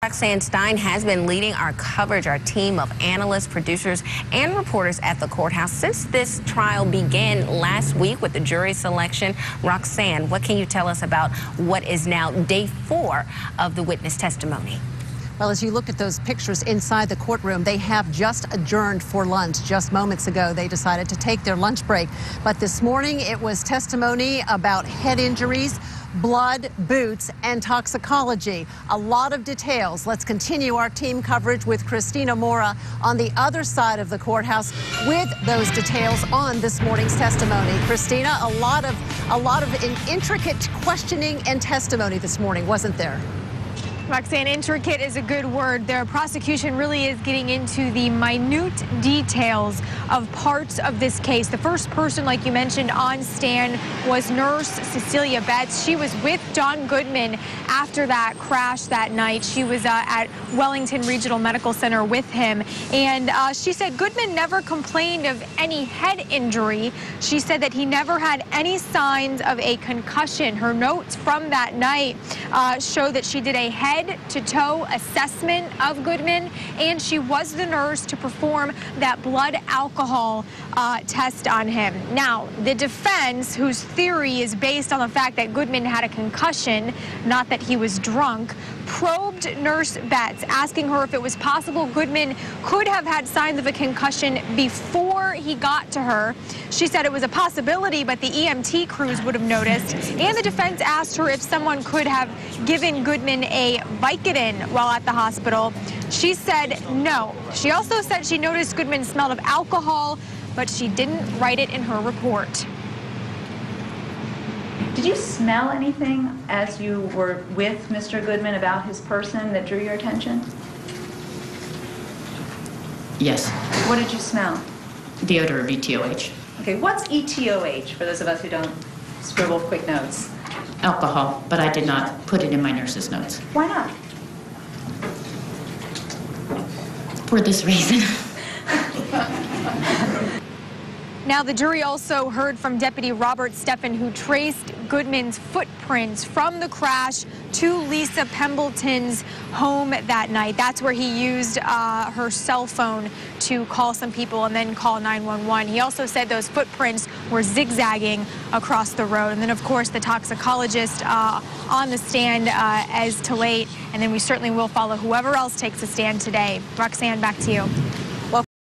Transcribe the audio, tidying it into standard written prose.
Roxanne Stein has been leading our coverage, our team of analysts, producers, and reporters at the courthouse since this trial began last week with the jury selection. Roxanne, what can you tell us about what is now day 4 of the witness testimony? Well, as you look at those pictures inside the courtroom, they have just adjourned for lunch. Just moments ago, they decided to take their lunch break. But this morning, it was testimony about head injuries, blood, boots, and toxicology. A lot of details. Let's continue our team coverage with Christina Mora on the other side of the courthouse with those details on this morning's testimony. Christina, a lot of intricate questioning and testimony this morning, wasn't there? Roxanne, intricate is a good word. The prosecution really is getting into the minute details of parts of this case. The first person, like you mentioned, on stand was nurse Cecelia Betts. She was with John Goodman after that crash that night. She was at Wellington Regional Medical Center with him. And she said Goodman never complained of any head injury. She said that he never had any signs of a concussion. Her notes from that night show that she did a head-to-toe assessment of Goodman, and she was the nurse to perform that blood alcohol test on him. Now, the defense, whose theory is based on the fact that Goodman had a concussion, not that he was drunk, probed Nurse Betts, asking her if it was possible Goodman could have had signs of a concussion before he got to her. She said it was a possibility, but the EMT crews would have noticed. And the defense asked her if someone could have given Goodman a Vicodin while at the hospital. She said no. She also said she noticed Goodman smelled of alcohol, but she didn't write it in her report. Did you smell anything as you were with Mr. Goodman about his person that drew your attention? Yes. What did you smell? The odor of ETOH. Okay, what's ETOH for those of us who don't scribble quick notes? Alcohol, but I did not put it in my nurse's notes. Why not? For this reason. Now, the jury also heard from Deputy Robert Steffen, who traced Goodman's footprints from the crash to Lisa Pembleton's home that night. That's where he used her cell phone to call some people and then call 911. He also said those footprints were zigzagging across the road. And then, of course, the toxicologist on the stand as to late. And then we certainly will follow whoever else takes the stand today. Roxanne, back to you.